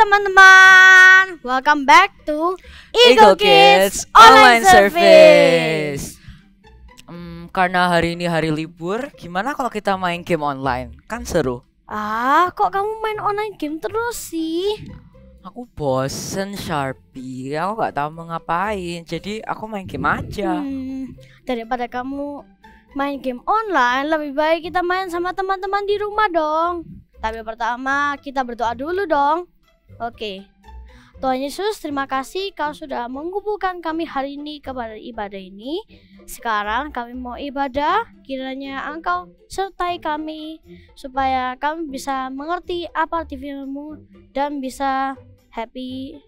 teman-teman, welcome back to Eagle Kids Online Service. Karena hari ini hari libur, gimana kalau kita main game online? Kan seru. Kok kamu main online game terus sih? Aku bosen Sharpie, aku gak tahu mau ngapain. Jadi aku main game aja. Daripada kamu main game online, lebih baik kita main sama teman-teman di rumah dong. Tapi pertama kita berdoa dulu dong. Oke. Tuhan Yesus, terima kasih Kau sudah mengumpulkan kami hari ini kepada ibadah ini. Sekarang kami mau ibadah, kiranya Engkau sertai kami supaya kami bisa mengerti apa arti firman-Mu dan bisa happy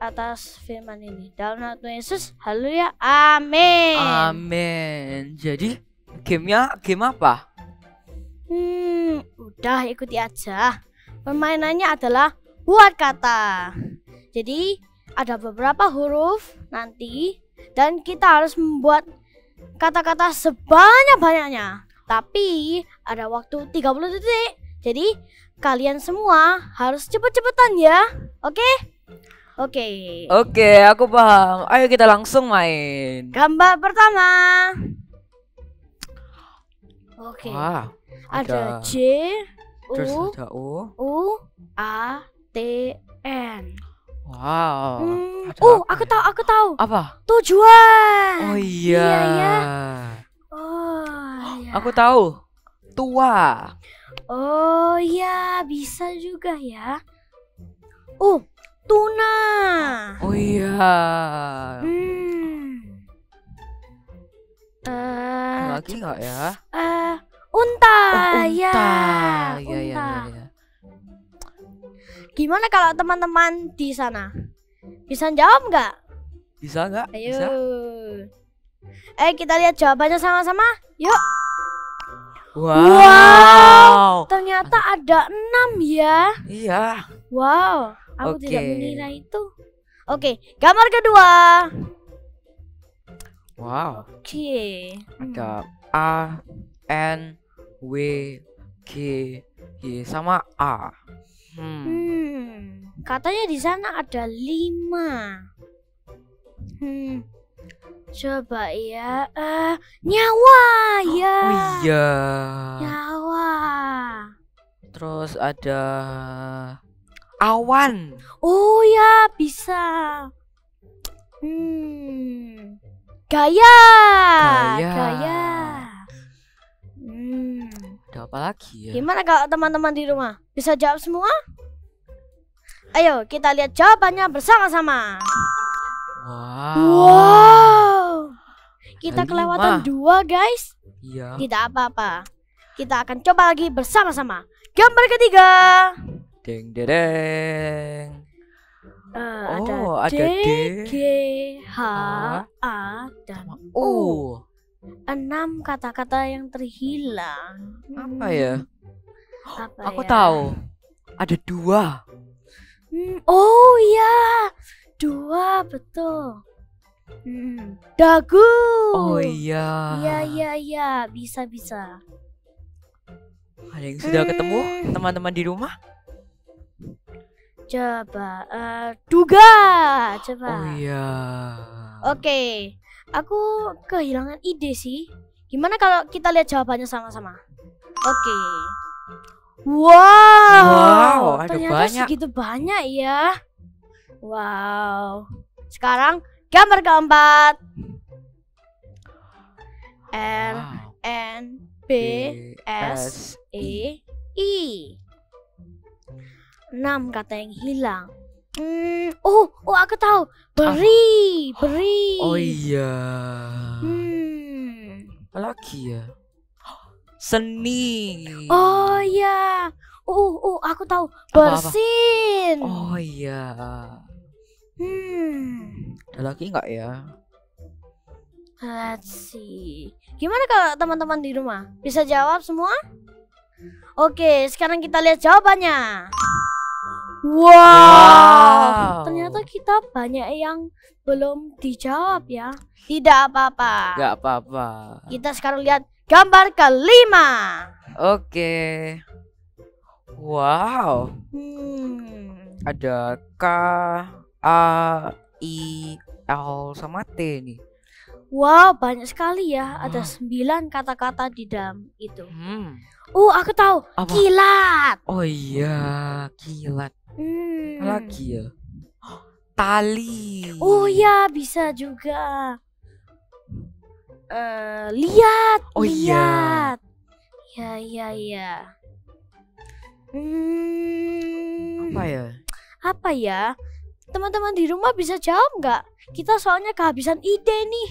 atas firman ini. Dalam nama Tuhan Yesus, haleluya, amin. Amin. Jadi gamenya game apa? Udah ikuti aja. Permainannya adalah buat kata. Jadi ada beberapa huruf nanti dan kita harus membuat kata-kata sebanyak-banyaknya. Tapi ada waktu 30 detik. Jadi kalian semua harus cepet-cepetan ya. Oke? Oke, aku paham. Ayo kita langsung main. Gambar pertama. Oke. Wah, Ada J, terus U, ada U. A, T, N. Wow. Aku tahu. Apa? Tujuan. Oh iya. Iya. Oh iya. Aku tahu. Tua. Oh iya, bisa juga ya. Tuna. Oh iya. Lagi nggak ya? Unta. Unta. Ya. Iya. Gimana kalau teman-teman di sana? Bisa jawab nggak? Bisa nggak? Ayo. Bisa. Kita lihat jawabannya sama-sama. Yuk. Wow. Ternyata ada 6 ya. Iya. Wow. Aku Oke. tidak mengira itu. Oke, gambar kedua. Wow. Oke. Ada A, N, W, G, Y sama A. Katanya di sana ada 5. Coba ya. Nyawa ya. Oh iya. Nyawa. Terus ada awan. Oh ya, bisa. Gaya. Ada apa lagi ya? Gimana kalau teman-teman di rumah? Bisa jawab semua? Ayo kita lihat jawabannya bersama-sama. Wow. Kita Ada kelewatan 5. 2 guys. Iya. Tidak apa-apa. Kita akan coba lagi bersama-sama. Gambar ketiga. Deng dedeng. Ada D, G, H, A, dan U. 6 kata-kata yang terhilang. Apa ya? Aku ya? tahu. Ada 2. Oh ya, 2 betul. Dagu. Oh iya. Iya, bisa. Ada yang sudah ketemu teman-teman di rumah? Coba, duga. Coba. Oh iya. Oke, aku kehilangan ide sih. Gimana kalau kita lihat jawabannya sama-sama? Oke. Wow, ada ternyata banyak. segitu banyak ya. Wow. Sekarang gambar keempat. R, N, B, S, E, I. 6 kata yang hilang. Aku tahu. Beri. Oh iya. Apa lagi ya? Seni. Oh iya. Aku tahu. Bersin. Oh iya. Ada lagi nggak ya? Let's see. Gimana kalau teman-teman di rumah? Bisa jawab semua? Oke, sekarang kita lihat jawabannya. Wow. Ternyata kita banyak yang belum dijawab ya. Tidak apa-apa. Nggak apa-apa. Kita sekarang lihat gambar kelima. Oke. Wow. Ada K, A, I, L sama T nih. Wow, banyak sekali ya. Ada 9 kata-kata di dalam itu. Aku tahu. Apa? Kilat. Oh iya, kilat. Hmm. Lagi ya. Tali. Oh ya, bisa juga. Lihat. Oh iya. Lihat. Ya. Apa ya? Apa ya? Teman-teman di rumah bisa jawab nggak? Kita soalnya kehabisan ide nih.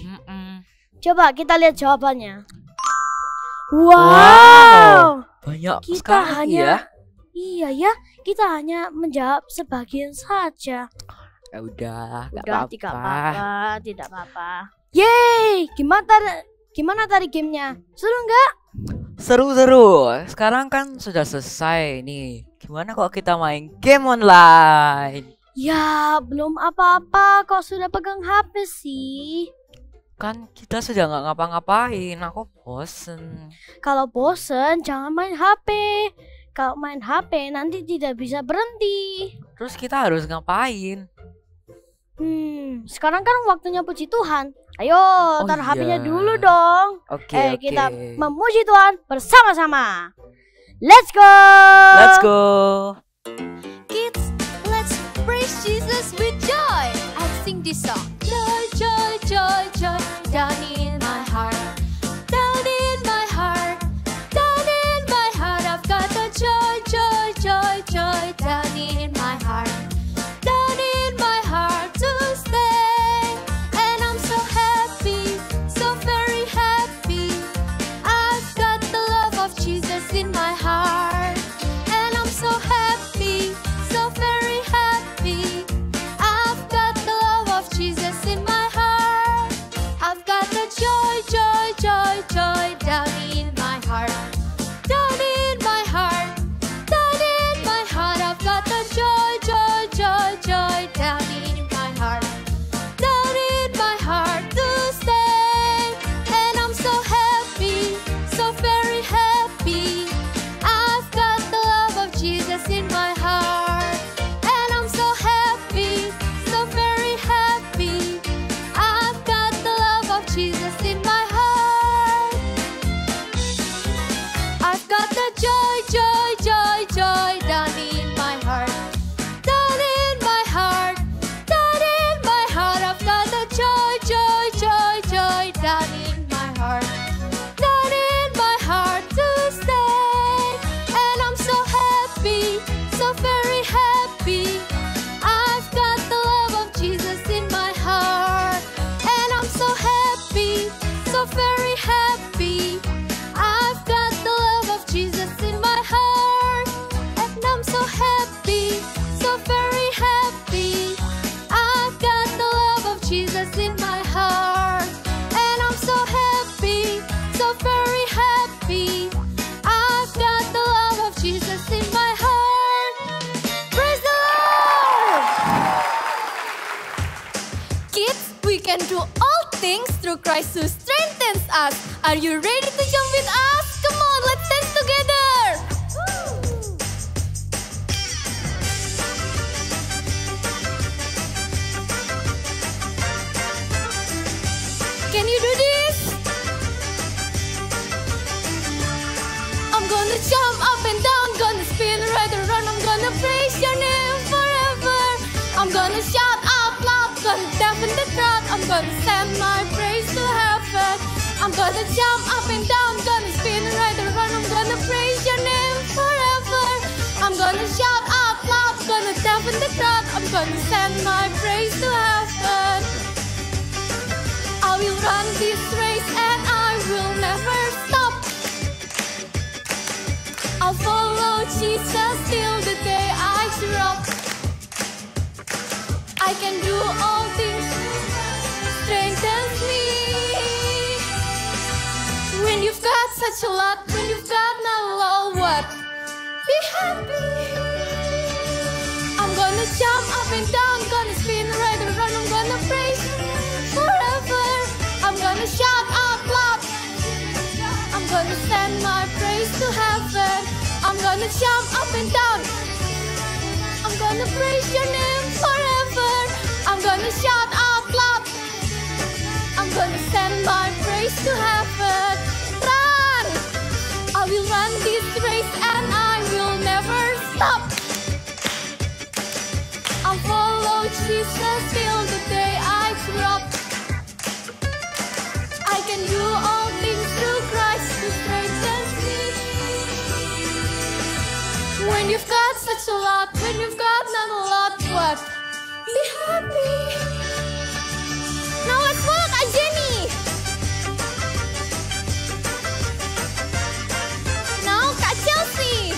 Coba kita lihat jawabannya. Wow. Banyak Kita sekali hanya ya. Iya ya, kita hanya menjawab sebagian saja. Ya udah, nggak Udah, apa-apa. tidak apa-apa. Yeay, gimana tadi gamenya? Seru nggak? Seru-seru. Sekarang kan sudah selesai nih. Gimana kalau kita main game online? Ya, belum apa-apa. Kok sudah pegang HP sih? Kan kita sudah nggak ngapa-ngapain. Aku bosen. Kalau bosen, jangan main HP. Kalau main HP nanti tidak bisa berhenti. Terus kita harus ngapain? Sekarang kan waktunya puji Tuhan. Ayo, taruh HP-nya iya. dulu dong. Oke. Kita memuji Tuhan bersama-sama. Let's go. Let's go. Kids, let's praise Jesus with joy. I'll sing this song. Joy, joy, joy, joy, down in my heart. Down in my heart. Down in my heart. I've got the joy, joy, joy, joy, down in my heart. Down in my heart to stay. And I'm so happy, so very happy. I've got the love of Jesus in my heart. And I'm so happy, so very happy. I've got the love of Jesus in my heart. I've got the joy, joy, joy, joy down in my heart. Down in my heart. Down in my heart. I've got the joy, joy, joy, joy down in my heart. Down in my heart to stay. And I'm so happy, so very happy. I've got the love of Jesus in my heart. And I'm so happy, so very happy. I've got the love of Jesus in my heart. I've got the joy, joy, joy, joy down in my heart. Down in my heart. Down in my heart. I've got the joy, joy, joy, joy down in my heart. Down in my heart to stay. And I'm so happy, so very happy. I've got the love of Jesus in my heart. And I'm so happy, so very happy. I've got the love of Jesus in my heart. And I'm so happy, so very happy. I've got the love of Jesus in my heart. And I'm so happy, so very happy. I've got the love of Jesus in my heart. Praise the Lord! Kids, we can do all things through Christ who strengthens us. Are you ready to jump with us? Come on, let's dance together! Can you do this? I'm gonna jump up and down, gonna spin right around. I'm gonna praise your name forever. I'm gonna shout out loud, gonna deafen the crowd. I'm gonna send my praise to heaven. I'm gonna jump up and down, gonna spin right around. I'm gonna praise your name forever. I'm gonna shout out loud, gonna deafen the crowd. I'm gonna send my praise to heaven. I will run this race and I will never stop. I'll follow Jesus till the day I drop. I can do all things, strengthens me. When you've got such a lot, when you've got not all, what? Be happy. I'm gonna jump up and down, gonna spin right around. I'm gonna praise forever. I'm gonna shout out loud. I'm gonna send my praise to heaven. I'm gonna jump up and down. I'm gonna gonna praise your name forever. I'm gonna shout out loud. I'm gonna send my praise to heaven. Run! I will run this race and I will never stop. I'll follow Jesus till the day I drop. I can do all things through Christ who strengthens me. When you've got such a lot, when you've got not a lot, what? Be happy. Now let's walk, Jenny. Now, Kak Chelsea.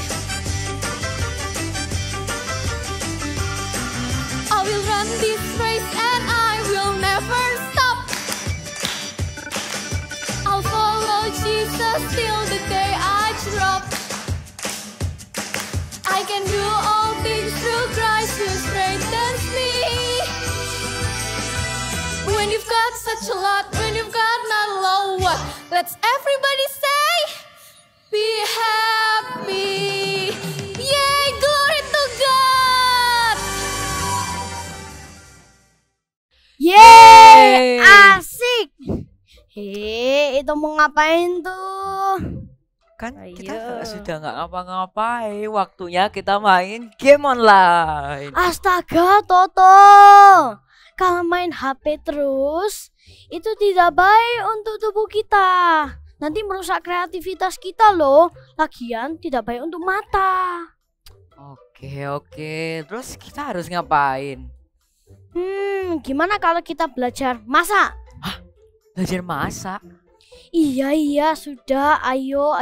I will run this race and I will never stop. I'll follow Jesus till the day I drop. I can do all things through Christ who strengthens me. When you've got such a lot, when you've got not a lot, what? Let's everybody say, be happy. Yay, glory to God. Yeay, asik. Itu mau ngapain tuh? Kan kita Ayo. sudah nggak ngapa-ngapain. Waktunya kita main game online. Astaga, Toto. Kalau main HP terus, itu tidak baik untuk tubuh kita. Nanti merusak kreativitas kita loh. Lagian tidak baik untuk mata. Oke. Terus kita harus ngapain? Gimana kalau kita belajar masak? Belajar masak. Iya, sudah. Ayo.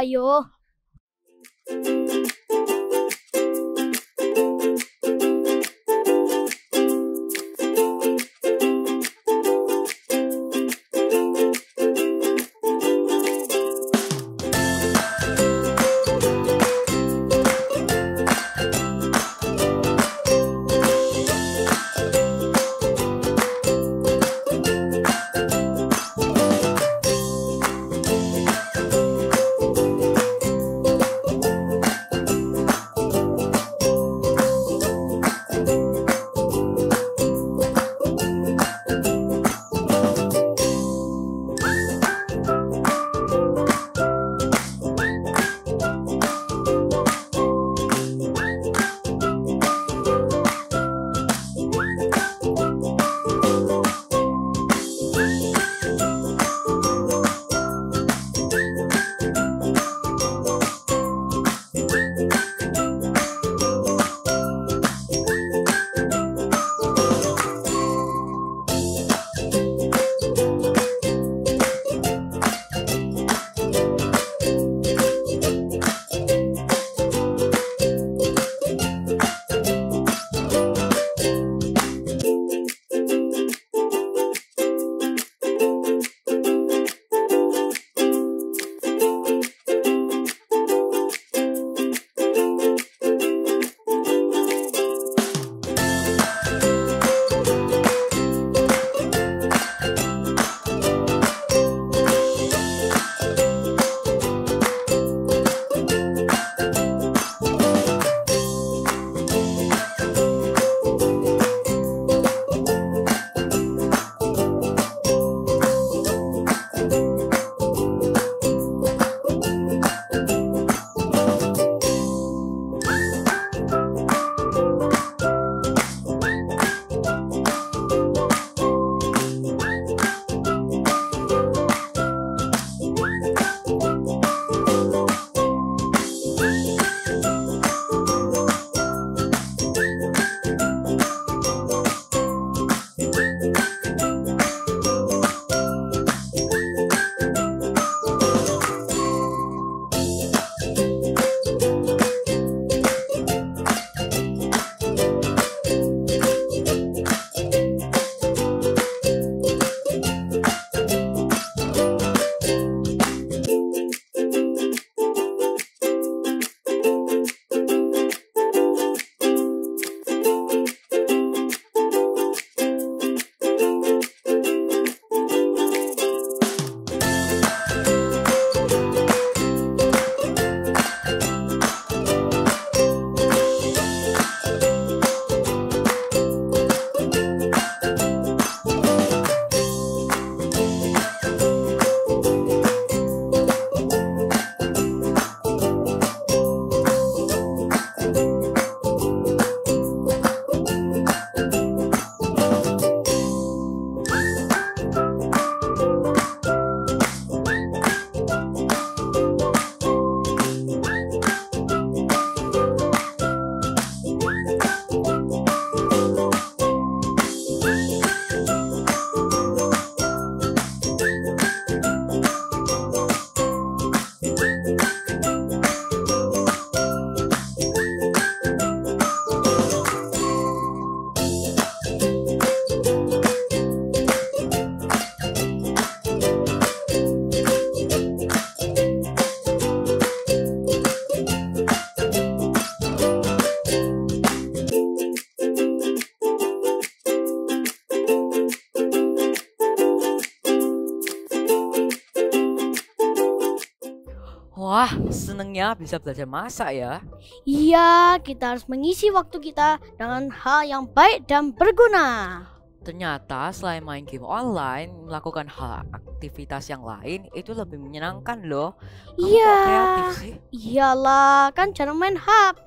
Wah, senengnya bisa belajar masak ya. Iya, kita harus mengisi waktu kita dengan hal yang baik dan berguna. Ternyata selain main game online, melakukan hal aktivitas yang lain itu lebih menyenangkan loh. Kamu Iya. kok kreatif sih? Iyalah, kan jarang main HP.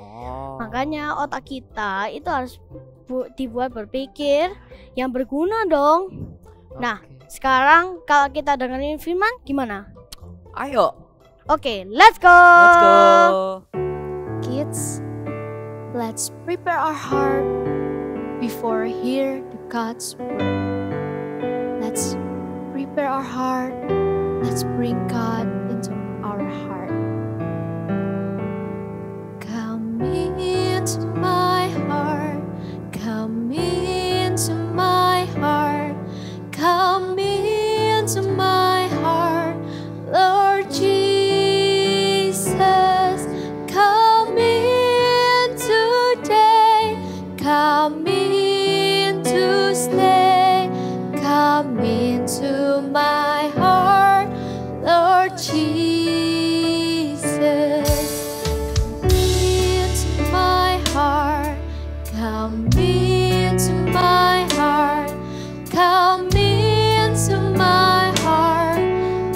Oh. Makanya otak kita itu harus dibuat berpikir yang berguna dong. Nah, Oke. sekarang kalau kita dengerin firman gimana? Ayo, Oke, let's go. let's go. Kids, let's prepare our heart before hear the God's word. Let's prepare our heart. Let's bring God into our heart. Come into my heart. Come into my heart. Come into my heart, Lord Jesus. Come in today. Come in to stay. Come into my heart, Lord Jesus. Come into my heart. Come into my heart. Come into my heart,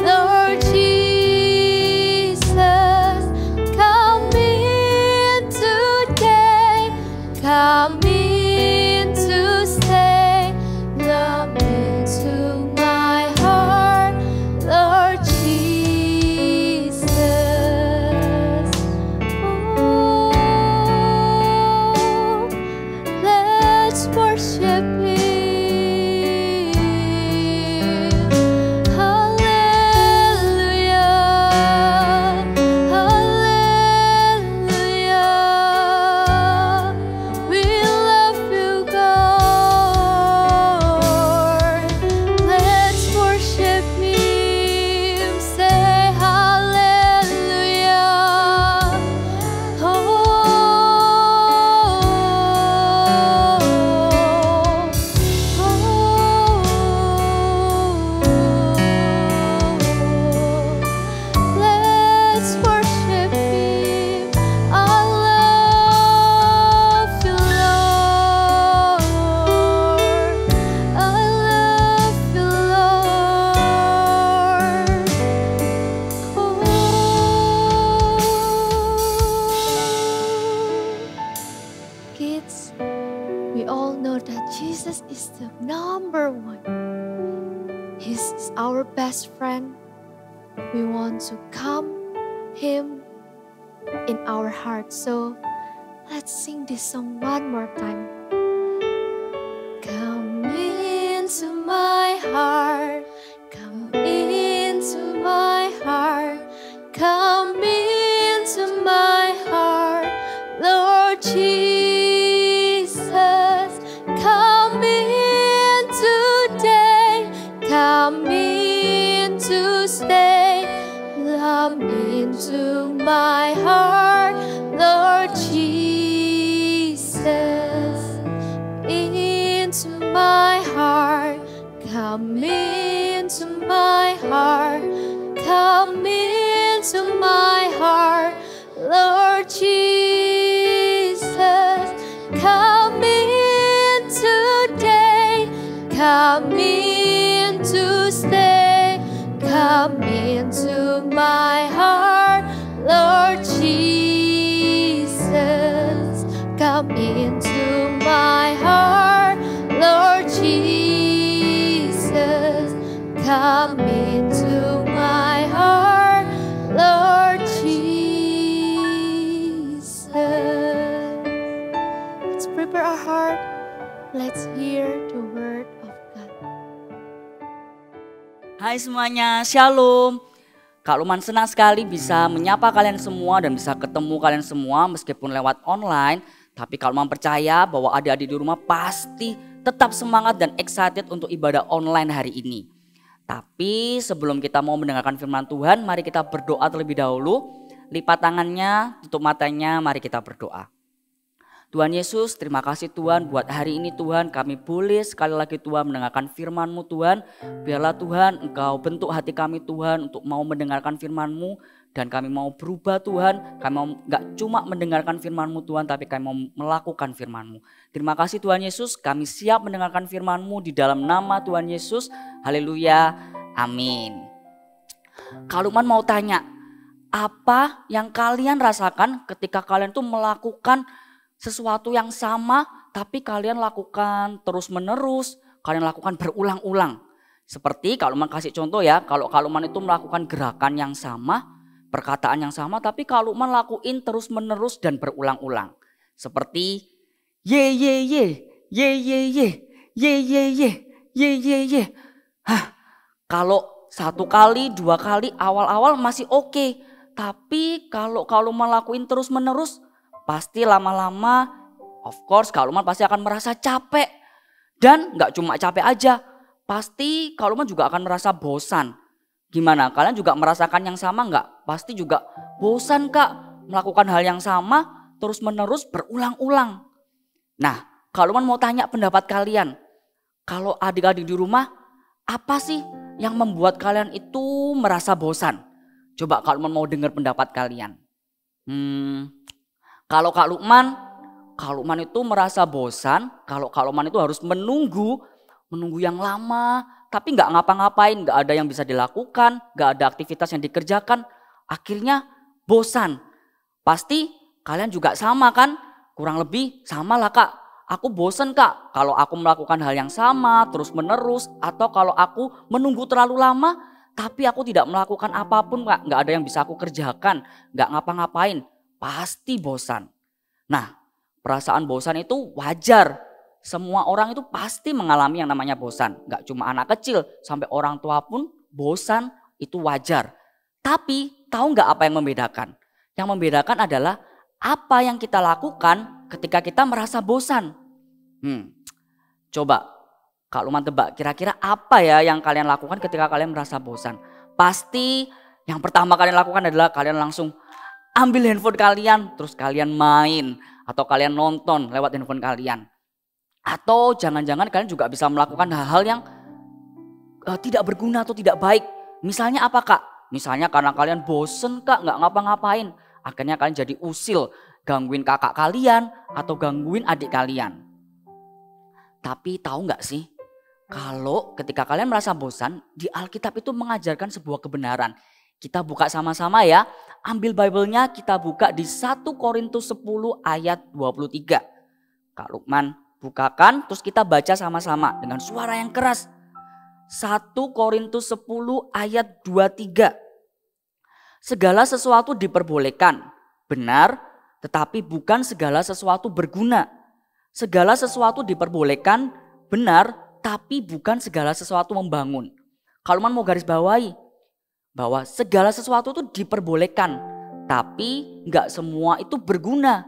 Lord Jesus. Come in today. Come in to stay. Come into my heart, Lord Jesus. Oh, let's worship Him. Hallelujah, hallelujah. We love you, God. Let's worship Him. Say hallelujah. Let's worship Him. I love you, Lord. I love you, Lord. Kids, we all know that Jesus is the number one. He's our best friend. We want to come Him in our heart. So let's sing this song one more time. Come into my heart. Come into my heart. Come into my heart, Lord Jesus. Come in today. Come in to stay. Come into my heart, Lord Jesus. Into my heart. Come into my heart. Come into my heart, Lord Jesus. Come in today. Come in to stay. Come into my heart, Lord Jesus. Come into my heart, Lord Jesus. Come into my heart, Lord Jesus. Let's prepare our heart. Let's hear the word of God. Hai semuanya, Shalom. Kak Luman senang sekali bisa menyapa kalian semua dan bisa ketemu kalian semua meskipun lewat online. Tapi Kak Luman percaya bahwa adik-adik di rumah pasti tetap semangat dan excited untuk ibadah online hari ini. Tapi sebelum kita mau mendengarkan firman Tuhan, mari kita berdoa terlebih dahulu. Lipat tangannya, tutup matanya, mari kita berdoa. Tuhan Yesus, terima kasih Tuhan buat hari ini Tuhan, kami boleh sekali lagi Tuhan mendengarkan firman-Mu Tuhan. Biarlah Tuhan Engkau bentuk hati kami Tuhan untuk mau mendengarkan firman-Mu. Dan kami mau berubah Tuhan, kami mau gak cuma mendengarkan firman-Mu Tuhan, tapi kami mau melakukan firman-Mu. Terima kasih Tuhan Yesus, kami siap mendengarkan firman-Mu di dalam nama Tuhan Yesus. Haleluya, amin. Kak Lukman mau tanya, apa yang kalian rasakan ketika kalian tuh melakukan sesuatu yang sama, tapi kalian lakukan terus menerus, kalian lakukan berulang-ulang. Seperti Kak Lukman kasih contoh ya, kalau Kak Lukman itu melakukan gerakan yang sama, perkataan yang sama, tapi Kak Lukman lakuin terus menerus dan berulang-ulang. Seperti ye ye ye, ye ye ye, ye ye ye, ye ye ye. Kalau 1 kali, 2 kali awal-awal masih oke. Tapi kalau Kak Lukman lakuin terus menerus, pasti lama-lama of course Kak Lukman pasti akan merasa capek. Dan gak cuma capek aja, pasti Kak Lukman juga akan merasa bosan. Gimana? Kalian juga merasakan yang sama nggak? Pasti juga bosan Kak melakukan hal yang sama terus menerus berulang-ulang. Nah, Kak Lukman mau tanya pendapat kalian. Kalau adik-adik di rumah, apa sih yang membuat kalian itu merasa bosan? Coba Kak Lukman mau dengar pendapat kalian. Kalau Kak Lukman itu merasa bosan. Kalau Kak Lukman itu harus menunggu yang lama. Tapi gak ngapa-ngapain, gak ada yang bisa dilakukan, gak ada aktivitas yang dikerjakan. Akhirnya bosan. Pasti kalian juga sama kan? Kurang lebih sama lah Kak. Aku bosan Kak kalau aku melakukan hal yang sama terus menerus. Atau kalau aku menunggu terlalu lama tapi aku tidak melakukan apapun Kak. Gak ada yang bisa aku kerjakan, gak ngapa-ngapain. Pasti bosan. Nah, perasaan bosan itu wajar. Semua orang itu pasti mengalami yang namanya bosan. Gak cuma anak kecil, sampai orang tua pun bosan, itu wajar. Tapi tahu gak apa yang membedakan? Yang membedakan adalah apa yang kita lakukan ketika kita merasa bosan. Coba Kak Lukman tebak, kira-kira apa ya yang kalian lakukan ketika kalian merasa bosan? Pasti yang pertama kalian lakukan adalah kalian langsung ambil handphone kalian, terus kalian main. Atau kalian nonton lewat handphone kalian. Atau jangan-jangan kalian juga bisa melakukan hal-hal yang tidak berguna atau tidak baik. Misalnya apa Kak? Misalnya karena kalian bosen Kak, gak ngapa-ngapain. Akhirnya kalian jadi usil, gangguin kakak kalian atau gangguin adik kalian. Tapi tahu gak sih? Kalau ketika kalian merasa bosan, di Alkitab itu mengajarkan sebuah kebenaran. Kita buka sama-sama ya. Ambil Bible-nya, kita buka di 1 Korintus 10 ayat 23. Kak Lukman bukakan, terus kita baca sama-sama dengan suara yang keras. 1 Korintus 10 ayat 23. Segala sesuatu diperbolehkan, benar, tetapi bukan segala sesuatu berguna. Segala sesuatu diperbolehkan, benar, tapi bukan segala sesuatu membangun. Kalau mau garis bawahi bahwa segala sesuatu itu diperbolehkan, tapi nggak semua itu berguna.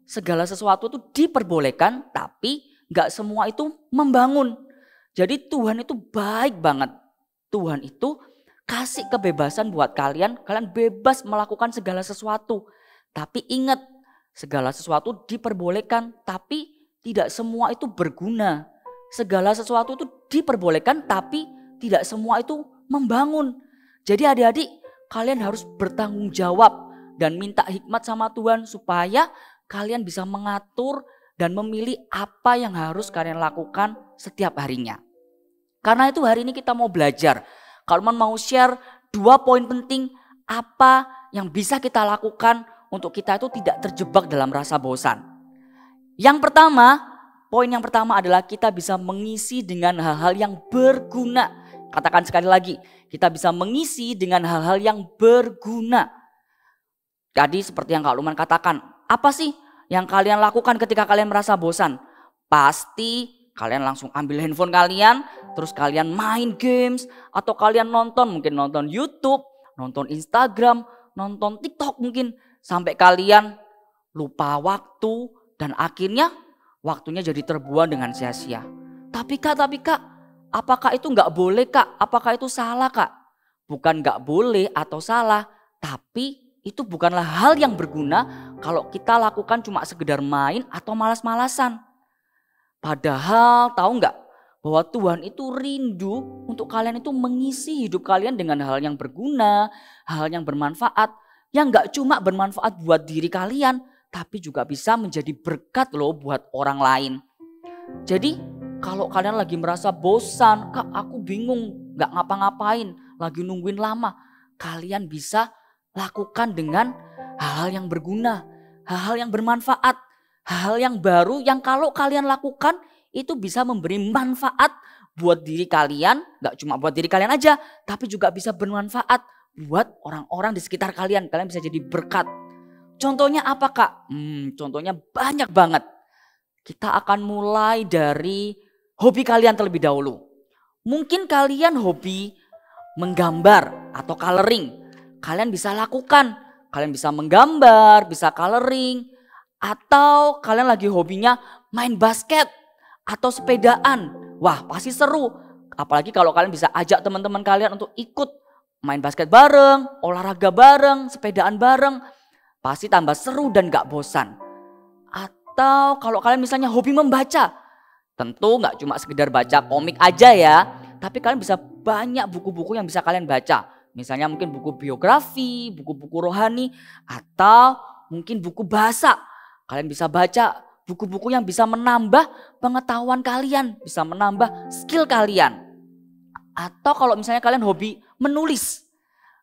Segala sesuatu itu diperbolehkan, tapi nggak semua itu membangun. Jadi Tuhan itu baik banget. Tuhan itu kasih kebebasan buat kalian. Kalian bebas melakukan segala sesuatu. Tapi ingat, segala sesuatu diperbolehkan, tapi tidak semua itu berguna. Segala sesuatu itu diperbolehkan, tapi tidak semua itu membangun. Jadi adik-adik, kalian harus bertanggung jawab dan minta hikmat sama Tuhan supaya kalian bisa mengatur dan memilih apa yang harus kalian lakukan setiap harinya. Karena itu hari ini kita mau belajar. Kalau mau share 2 poin penting apa yang bisa kita lakukan untuk kita itu tidak terjebak dalam rasa bosan. Yang pertama, poin yang pertama adalah kita bisa mengisi dengan hal-hal yang berguna. Katakan sekali lagi, kita bisa mengisi dengan hal-hal yang berguna. Tadi seperti yang Kak Lukman katakan, apa sih yang kalian lakukan ketika kalian merasa bosan? Pasti kalian langsung ambil handphone kalian, terus kalian main games, atau kalian mungkin nonton YouTube, nonton Instagram, nonton TikTok mungkin. Sampai kalian lupa waktu dan akhirnya waktunya jadi terbuang dengan sia-sia. Tapi kak, apakah itu gak boleh Kak? Apakah itu salah Kak? Bukan gak boleh atau salah, tapi itu bukanlah hal yang berguna kalau kita lakukan cuma sekedar main atau malas-malasan. Padahal tahu nggak bahwa Tuhan itu rindu untuk kalian itu mengisi hidup kalian dengan hal yang berguna, hal yang bermanfaat. yang gak cuma bermanfaat buat diri kalian, tapi juga bisa menjadi berkat loh buat orang lain. Jadi kalau kalian lagi merasa bosan, Kak aku bingung gak ngapa-ngapain, lagi nungguin lama, kalian bisa lakukan dengan hal-hal yang berguna, hal-hal yang bermanfaat, hal-hal yang baru yang kalau kalian lakukan itu bisa memberi manfaat buat diri kalian, gak cuma buat diri kalian aja, tapi juga bisa bermanfaat buat orang-orang di sekitar kalian. Kalian bisa jadi berkat. Contohnya apa Kak? Contohnya banyak banget. Kita akan mulai dari hobi kalian terlebih dahulu. Mungkin kalian hobi menggambar atau coloring. Kalian bisa lakukan. Kalian bisa menggambar, bisa coloring. Atau kalian lagi hobinya main basket atau sepedaan. Wah pasti seru. Apalagi kalau kalian bisa ajak teman-teman kalian untuk ikut main basket bareng, olahraga bareng, sepedaan bareng. Pasti tambah seru dan gak bosan. Atau kalau kalian misalnya hobi membaca. Tentu gak cuma sekedar baca komik aja ya. Tapi kalian bisa banyak buku-buku yang bisa kalian baca. Misalnya mungkin buku biografi, buku-buku rohani. Atau mungkin buku bahasa. Kalian bisa baca buku-buku yang bisa menambah pengetahuan kalian. Bisa menambah skill kalian. Atau kalau misalnya kalian hobi menulis.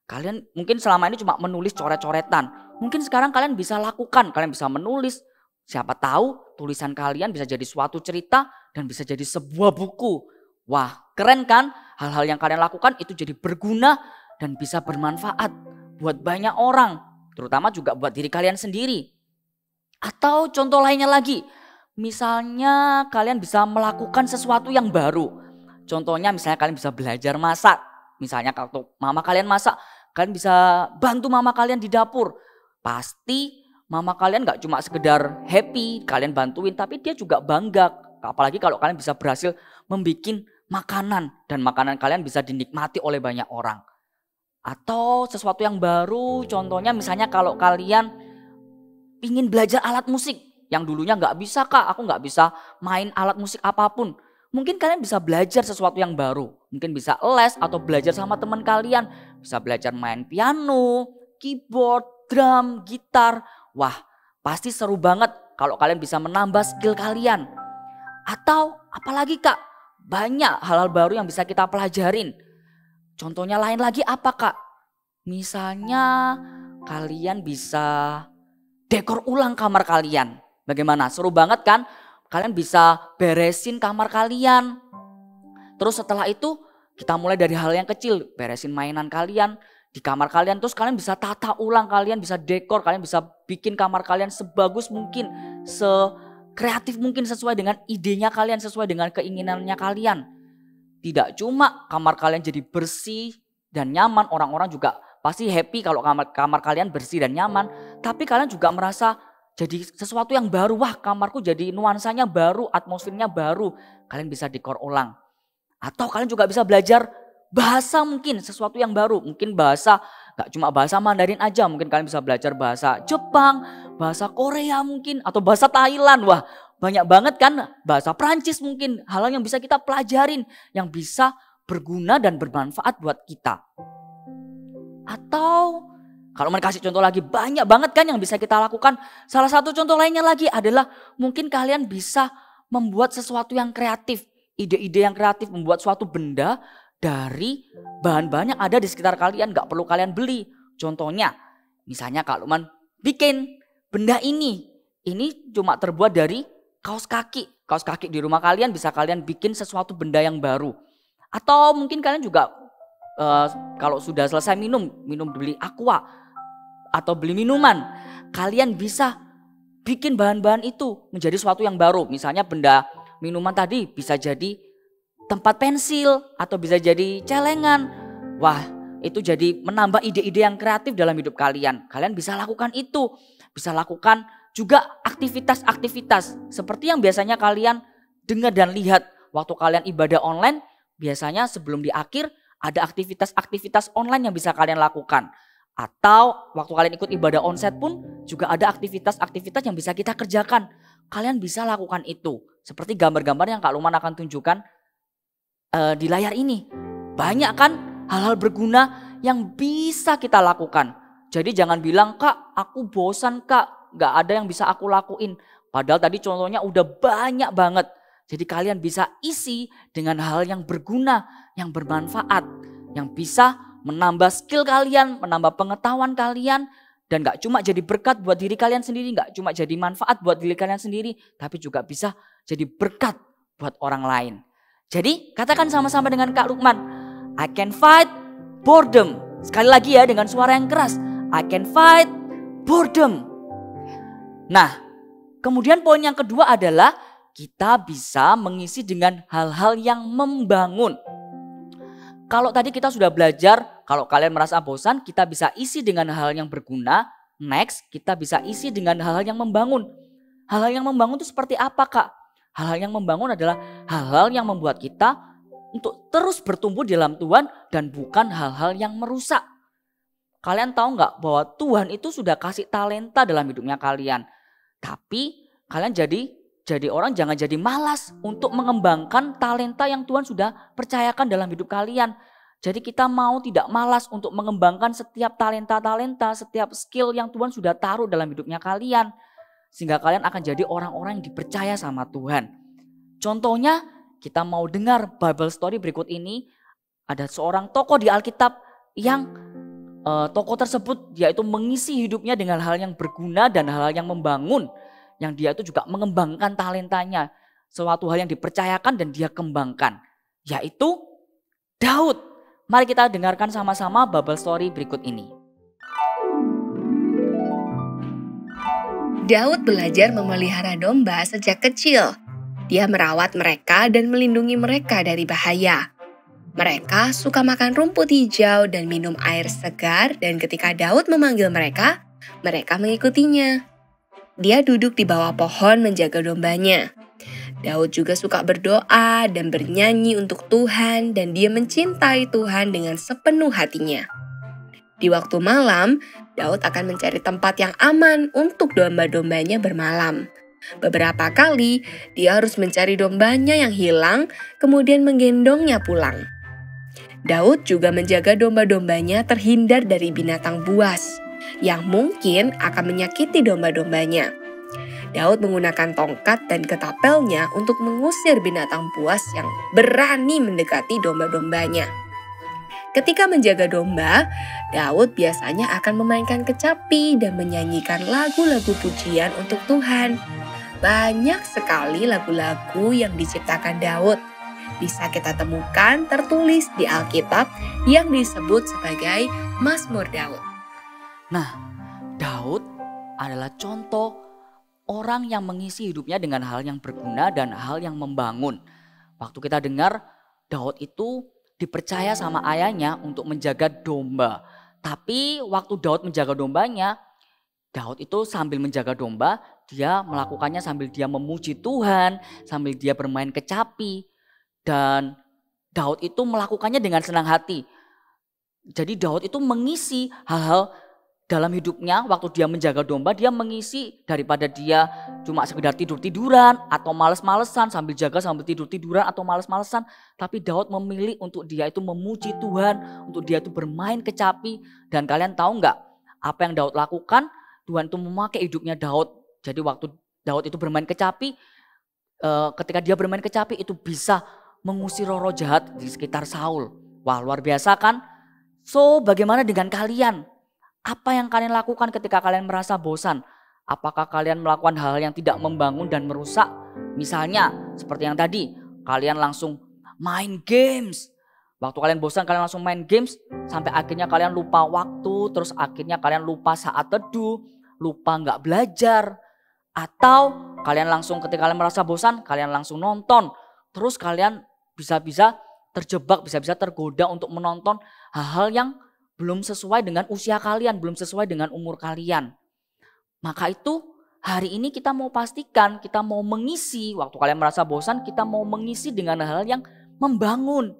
Kalian mungkin selama ini cuma menulis coret-coretan. Mungkin sekarang kalian bisa lakukan, kalian bisa menulis. Siapa tahu tulisan kalian bisa jadi suatu cerita dan bisa jadi sebuah buku. Wah keren kan? Hal-hal yang kalian lakukan itu jadi berguna dan bisa bermanfaat buat banyak orang. Terutama juga buat diri kalian sendiri. Atau contoh lainnya lagi. Misalnya kalian bisa melakukan sesuatu yang baru. Contohnya misalnya kalian bisa belajar masak. Misalnya kalau mama kalian masak, kalian bisa bantu mama kalian di dapur. Pasti mama kalian gak cuma sekedar happy kalian bantuin, tapi dia juga bangga. Apalagi kalau kalian bisa berhasil membuat makanan dan makanan kalian bisa dinikmati oleh banyak orang. Atau sesuatu yang baru, contohnya misalnya kalau kalian ingin belajar alat musik yang dulunya gak bisa Kak, aku gak bisa main alat musik apapun. Mungkin kalian bisa belajar sesuatu yang baru. Mungkin bisa les atau belajar sama teman kalian. Bisa belajar main piano, keyboard, drum, gitar. Wah pasti seru banget kalau kalian bisa menambah skill kalian. Atau apalagi Kak, banyak hal-hal baru yang bisa kita pelajarin. Contohnya lain lagi apa Kak? Misalnya kalian bisa dekor ulang kamar kalian. Bagaimana? Seru banget kan? Kalian bisa beresin kamar kalian. Terus setelah itu kita mulai dari hal yang kecil. Beresin mainan kalian di kamar kalian. Terus kalian bisa tata ulang, kalian bisa dekor, kalian bisa bikin kamar kalian sebagus mungkin, sekreatif mungkin sesuai dengan idenya kalian, sesuai dengan keinginannya kalian. Tidak cuma kamar kalian jadi bersih dan nyaman, orang-orang juga pasti happy kalau kamar kalian bersih dan nyaman. Tapi kalian juga merasa jadi sesuatu yang baru. Wah kamarku jadi nuansanya baru, atmosfernya baru. Kalian bisa dekor ulang. Atau kalian juga bisa belajar bahasa mungkin, sesuatu yang baru. Mungkin bahasa, gak cuma bahasa Mandarin aja. Mungkin kalian bisa belajar bahasa Jepang, bahasa Korea mungkin. Atau bahasa Thailand. Wah banyak banget kan. Bahasa Prancis mungkin. Hal-hal yang bisa kita pelajarin. Yang bisa berguna dan bermanfaat buat kita. Atau kalau mau kasih contoh lagi, banyak banget kan yang bisa kita lakukan. Salah satu contoh lainnya lagi adalah mungkin kalian bisa membuat sesuatu yang kreatif. Ide-ide yang kreatif, membuat suatu benda dari bahan-bahan yang ada di sekitar kalian. Gak perlu kalian beli. Contohnya, misalnya Kak Lukman bikin benda ini. Ini cuma terbuat dari kaos kaki. Kaos kaki di rumah kalian bisa kalian bikin sesuatu benda yang baru. Atau mungkin kalian juga kalau sudah selesai minum beli aqua atau beli minuman, kalian bisa bikin bahan-bahan itu menjadi sesuatu yang baru. Misalnya benda minuman tadi bisa jadi tempat pensil atau bisa jadi celengan. Wah itu jadi menambah ide-ide yang kreatif dalam hidup kalian. Kalian bisa lakukan itu. Bisa lakukan juga aktivitas-aktivitas seperti yang biasanya kalian dengar dan lihat waktu kalian ibadah online. Biasanya sebelum di akhir ada aktivitas-aktivitas online yang bisa kalian lakukan. Atau waktu kalian ikut ibadah onsite pun juga ada aktivitas-aktivitas yang bisa kita kerjakan. Kalian bisa lakukan itu. Seperti gambar-gambar yang Kak Lukman akan tunjukkan di layar ini. Banyak kan hal-hal berguna yang bisa kita lakukan. Jadi jangan bilang, Kak aku bosan Kak, gak ada yang bisa aku lakuin. Padahal tadi contohnya udah banyak banget. Jadi kalian bisa isi dengan hal yang berguna, yang bermanfaat. Yang bisa menambah skill kalian, menambah pengetahuan kalian. Dan gak cuma jadi berkat buat diri kalian sendiri, gak cuma jadi manfaat buat diri kalian sendiri. Tapi juga bisa jadi berkat buat orang lain. Jadi katakan sama-sama dengan Kak Lukman, I can fight boredom. Sekali lagi ya dengan suara yang keras. I can fight boredom. Nah, kemudian poin yang kedua adalah kita bisa mengisi dengan hal-hal yang membangun. Kalau tadi kita sudah belajar, kalau kalian merasa bosan, kita bisa isi dengan hal yang berguna. Next, kita bisa isi dengan hal-hal yang membangun. Hal-hal yang membangun itu seperti apa, Kak? Hal-hal yang membangun adalah hal-hal yang membuat kita untuk terus bertumbuh di dalam Tuhan dan bukan hal-hal yang merusak. Kalian tahu nggak bahwa Tuhan itu sudah kasih talenta dalam hidupnya kalian. Tapi kalian jadi orang jangan jadi malas untuk mengembangkan talenta yang Tuhan sudah percayakan dalam hidup kalian. Jadi kita mau tidak malas untuk mengembangkan setiap talenta-talenta, setiap skill yang Tuhan sudah taruh dalam hidupnya kalian. Sehingga kalian akan jadi orang-orang yang dipercaya sama Tuhan. Contohnya kita mau dengar Bible story berikut ini. Ada seorang tokoh di Alkitab yang tokoh tersebut yaitu mengisi hidupnya dengan hal yang berguna dan hal yang membangun. Yang dia itu juga mengembangkan talentanya. Suatu hal yang dipercayakan dan dia kembangkan. Yaitu Daud. Mari kita dengarkan sama-sama Bible story berikut ini. Daud belajar memelihara domba sejak kecil. Dia merawat mereka dan melindungi mereka dari bahaya. Mereka suka makan rumput hijau dan minum air segar, dan ketika Daud memanggil mereka, mereka mengikutinya. Dia duduk di bawah pohon menjaga dombanya. Daud juga suka berdoa dan bernyanyi untuk Tuhan, dan dia mencintai Tuhan dengan sepenuh hatinya. Di waktu malam, Daud akan mencari tempat yang aman untuk domba-dombanya bermalam. Beberapa kali, dia harus mencari dombanya yang hilang, kemudian menggendongnya pulang. Daud juga menjaga domba-dombanya terhindar dari binatang buas yang mungkin akan menyakiti domba-dombanya. Daud menggunakan tongkat dan ketapelnya untuk mengusir binatang buas yang berani mendekati domba-dombanya. Ketika menjaga domba, Daud biasanya akan memainkan kecapi dan menyanyikan lagu-lagu pujian untuk Tuhan. Banyak sekali lagu-lagu yang diciptakan Daud. Bisa kita temukan tertulis di Alkitab yang disebut sebagai Mazmur Daud. Nah, Daud adalah contoh orang yang mengisi hidupnya dengan hal yang berguna dan hal yang membangun. Waktu kita dengar Daud itu dipercaya sama ayahnya untuk menjaga domba. Tapi waktu Daud menjaga dombanya, Daud itu sambil menjaga domba, dia melakukannya sambil dia memuji Tuhan, sambil dia bermain kecapi. Dan Daud itu melakukannya dengan senang hati. Jadi Daud itu mengisi hal-hal dalam hidupnya waktu dia menjaga domba, dia mengisi daripada dia cuma sekedar tidur-tiduran atau males-malesan, sambil jaga sambil tidur-tiduran atau males-malesan. Tapi Daud memilih untuk dia itu memuji Tuhan, untuk dia itu bermain kecapi. Dan kalian tahu nggak apa yang Daud lakukan? Tuhan itu memakai hidupnya Daud. Jadi waktu Daud itu bermain kecapi, ketika dia bermain kecapi itu bisa mengusir roh-roh jahat di sekitar Saul. Wah, luar biasa kan? So, bagaimana dengan kalian? Apa yang kalian lakukan ketika kalian merasa bosan? Apakah kalian melakukan hal yang tidak membangun dan merusak? Misalnya seperti yang tadi, kalian langsung main games. Waktu kalian bosan kalian langsung main games sampai akhirnya kalian lupa waktu, terus akhirnya kalian lupa saat teduh, lupa nggak belajar. Atau kalian langsung ketika kalian merasa bosan, kalian langsung nonton. Terus kalian bisa-bisa terjebak, bisa-bisa tergoda untuk menonton hal-hal yang belum sesuai dengan usia kalian, belum sesuai dengan umur kalian. Maka itu hari ini kita mau pastikan, kita mau mengisi, waktu kalian merasa bosan, kita mau mengisi dengan hal-hal yang membangun.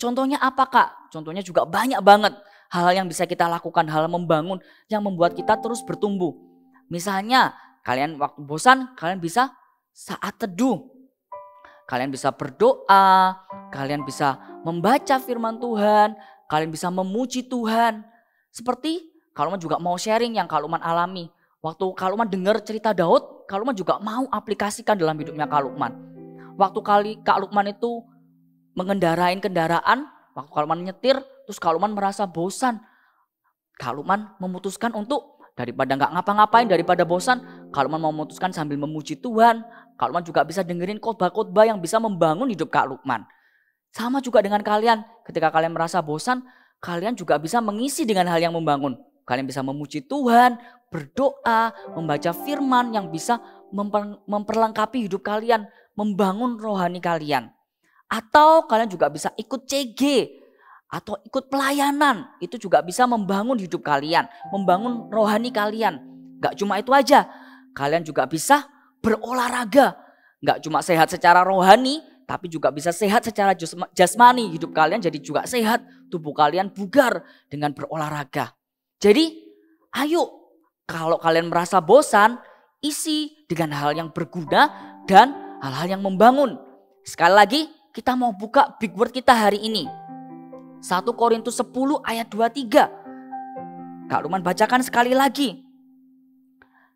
Contohnya apa Kak? Contohnya juga banyak banget hal-hal yang bisa kita lakukan, hal membangun yang membuat kita terus bertumbuh. Misalnya kalian waktu bosan, kalian bisa saat teduh. Kalian bisa berdoa, kalian bisa membaca firman Tuhan, kalian bisa memuji Tuhan. Seperti Kak Lukman juga mau sharing yang Kak Lukman alami. Waktu Kak Lukman dengar cerita Daud, Kak Lukman juga mau aplikasikan dalam hidupnya Kak Lukman. Waktu Kak Lukman itu mengendarain kendaraan, waktu Kak Lukman nyetir, terus Kak Lukman merasa bosan. Kak Lukman memutuskan untuk daripada nggak ngapa-ngapain, daripada bosan, Kak Lukman memutuskan sambil memuji Tuhan. Kak Lukman juga bisa dengerin khotbah-khotbah yang bisa membangun hidup Kak Lukman. Sama juga dengan kalian, ketika kalian merasa bosan, kalian juga bisa mengisi dengan hal yang membangun. Kalian bisa memuji Tuhan, berdoa, membaca firman yang bisa memperlengkapi hidup kalian, membangun rohani kalian. Atau kalian juga bisa ikut CG atau ikut pelayanan. Itu juga bisa membangun hidup kalian, membangun rohani kalian. Gak cuma itu aja, kalian juga bisa berolahraga. Gak cuma sehat secara rohani, tapi juga bisa sehat secara jasmani. Hidup kalian jadi juga sehat, tubuh kalian bugar dengan berolahraga. Jadi ayo, kalau kalian merasa bosan, isi dengan hal yang berguna dan hal-hal yang membangun. Sekali lagi, kita mau buka big word kita hari ini. 1 Korintus 10 ayat 23. Kak Lukman bacakan sekali lagi.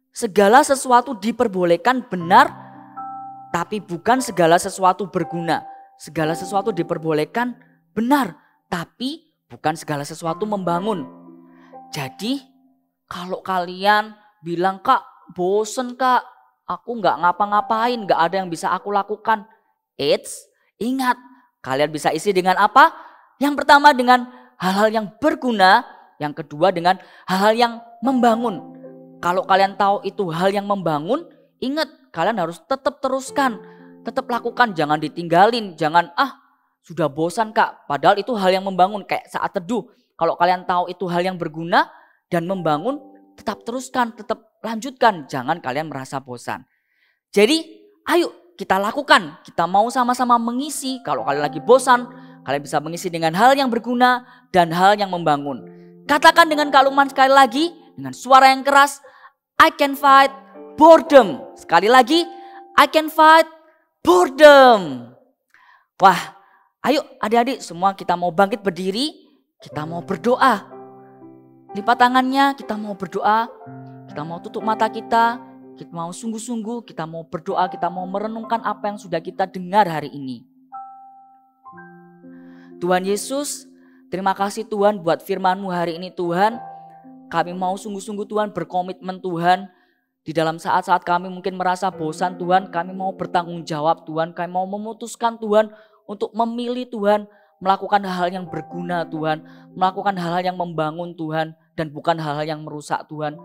Segala sesuatu diperbolehkan benar, tapi bukan segala sesuatu berguna. Segala sesuatu diperbolehkan benar, tapi bukan segala sesuatu membangun. Jadi kalau kalian bilang, Kak bosen Kak, aku gak ngapa-ngapain, gak ada yang bisa aku lakukan. Ingat, kalian bisa isi dengan apa? Yang pertama dengan hal-hal yang berguna, yang kedua dengan hal-hal yang membangun. Kalau kalian tahu itu hal yang membangun, ingat kalian harus tetap teruskan, tetap lakukan, jangan ditinggalin, jangan sudah bosan Kak. Padahal itu hal yang membangun kayak saat teduh. Kalau kalian tahu itu hal yang berguna dan membangun, tetap teruskan, tetap lanjutkan, jangan kalian merasa bosan. Jadi ayo kita lakukan, kita mau sama-sama mengisi. Kalau kalian lagi bosan, kalian bisa mengisi dengan hal yang berguna dan hal yang membangun. Katakan dengan Kak Lukman sekali lagi, dengan suara yang keras, I can fight boredom. Sekali lagi, I can fight boredom. Wah, ayo adik-adik semua kita mau bangkit berdiri, kita mau berdoa. Lipat tangannya, kita mau berdoa, kita mau tutup mata kita mau sungguh-sungguh, kita mau berdoa, kita mau merenungkan apa yang sudah kita dengar hari ini. Tuhan Yesus, terima kasih Tuhan buat firman-Mu hari ini Tuhan. Kami mau sungguh-sungguh Tuhan berkomitmen Tuhan. Di dalam saat-saat kami mungkin merasa bosan Tuhan, kami mau bertanggung jawab Tuhan. Kami mau memutuskan Tuhan untuk memilih Tuhan, melakukan hal-hal yang berguna Tuhan, melakukan hal-hal yang membangun Tuhan, dan bukan hal-hal yang merusak Tuhan.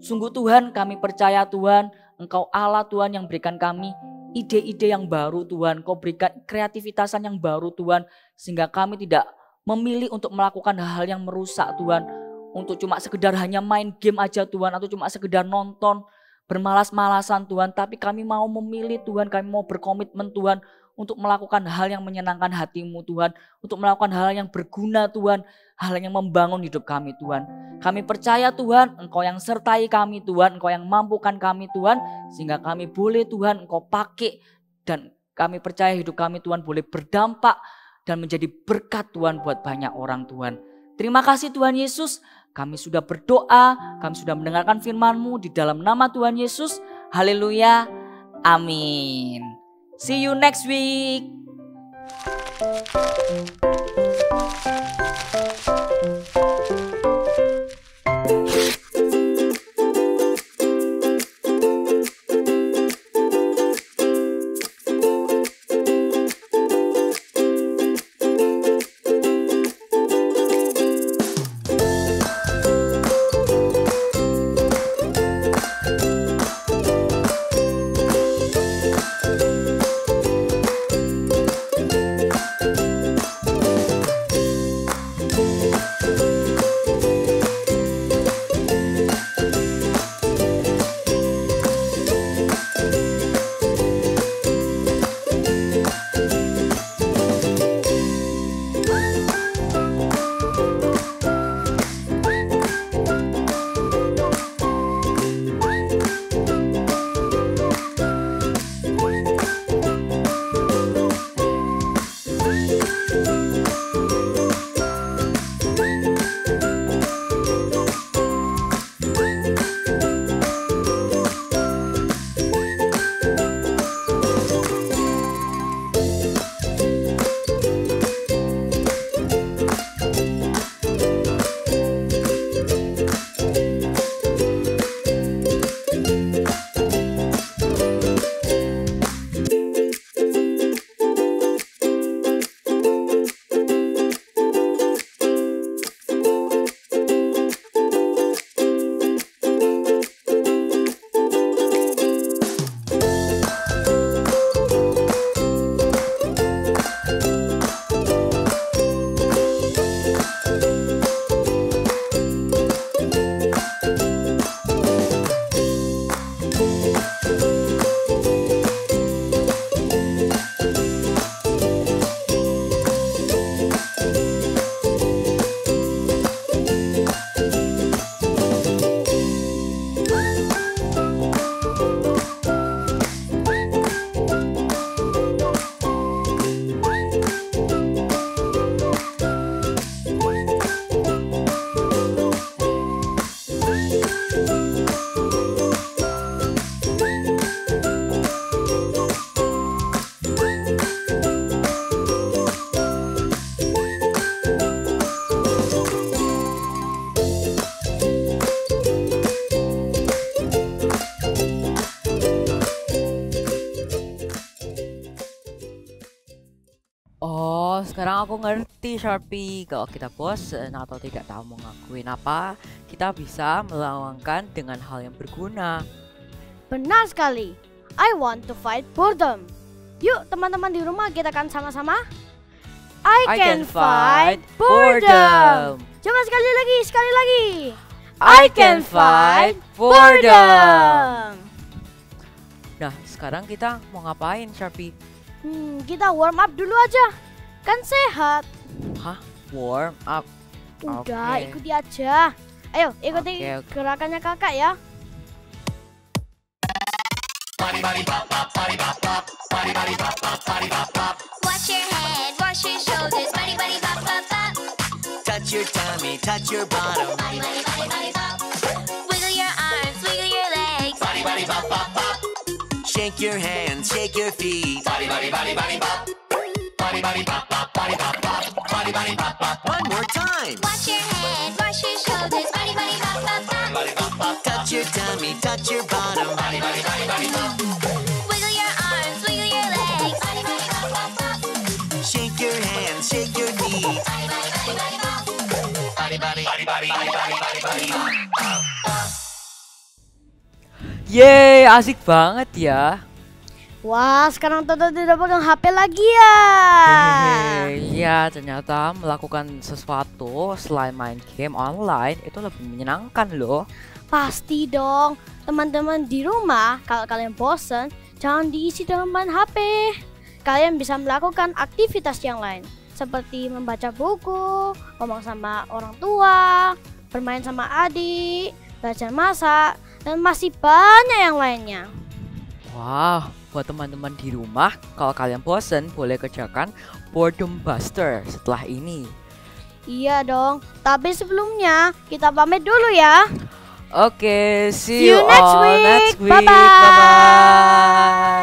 Sungguh Tuhan, kami percaya Tuhan, Engkau Allah Tuhan yang berikan kami ide-ide yang baru Tuhan. Kau berikan kreativitasan yang baru Tuhan, sehingga kami tidak memilih untuk melakukan hal-hal yang merusak Tuhan. Untuk cuma sekedar hanya main game aja Tuhan, atau cuma sekedar nonton, bermalas-malasan Tuhan. Tapi kami mau memilih Tuhan, kami mau berkomitmen Tuhan, untuk melakukan hal yang menyenangkan hati-Mu Tuhan, untuk melakukan hal yang berguna Tuhan, hal yang membangun hidup kami Tuhan. Kami percaya Tuhan, Engkau yang sertai kami Tuhan, Engkau yang mampukan kami Tuhan, sehingga kami boleh Tuhan Engkau pakai, dan kami percaya hidup kami Tuhan boleh berdampak dan menjadi berkat Tuhan buat banyak orang Tuhan. Terima kasih Tuhan Yesus, kami sudah berdoa, kami sudah mendengarkan firman-Mu di dalam nama Tuhan Yesus. Haleluya, amin. See you next week. Pasti Sharpie, kalau kita bosen atau tidak tahu mau ngakuin apa, kita bisa melawankan dengan hal yang berguna. Benar sekali. I want to fight boredom. Yuk teman-teman di rumah kita kan sama-sama. I can fight boredom. Coba sekali lagi. I can fight boredom. Nah, sekarang kita mau ngapain, Sharpie? Kita warm up dulu aja. Kan sehat. Hah? Warm up? Udah, Oke. ikuti aja. Ayo, ikuti Oke. gerakannya kakak ya. Wash your head, wash your shoulders, body, body, bop, bop, bop. Touch your tummy, touch your bottom. Body, body, body, body, bop. Wiggle your arms, wiggle your legs. Body, body, bop, bop, bop. Shake your hands, shake your feet. Body, body, body, body, bop. Body, body, bop, bop, body, bop, bop. Body, body, bop, bop. One more time. Wash your head, wash your shoulders, body, body, bop, bop, bop. Body, bop, bop. Touch your tummy, touch your bottom. Body, body, body, body, bop. Wiggle your arms, wiggle your legs. Body, body, bop, bop, bop. Shake your hands, shake your feet. Body, body, body, body, bop. Body, body, body, body, body, body, body, body. Yeay, asik banget ya. Wah, sekarang Toto tidak pegang HP lagi ya. Iya, ternyata melakukan sesuatu selain main game online itu lebih menyenangkan loh. Pasti dong. Teman-teman di rumah, kalau kalian bosen, jangan diisi dengan main HP. Kalian bisa melakukan aktivitas yang lain, seperti membaca buku, ngomong sama orang tua, bermain sama adik, belajar masak, dan masih banyak yang lainnya. Wah, buat teman-teman di rumah, kalau kalian bosen boleh kerjakan Boredom Buster setelah ini. Iya dong, tapi sebelumnya kita pamit dulu ya. Oke, see See you you next all week. next week. Bye-bye. Bye-bye.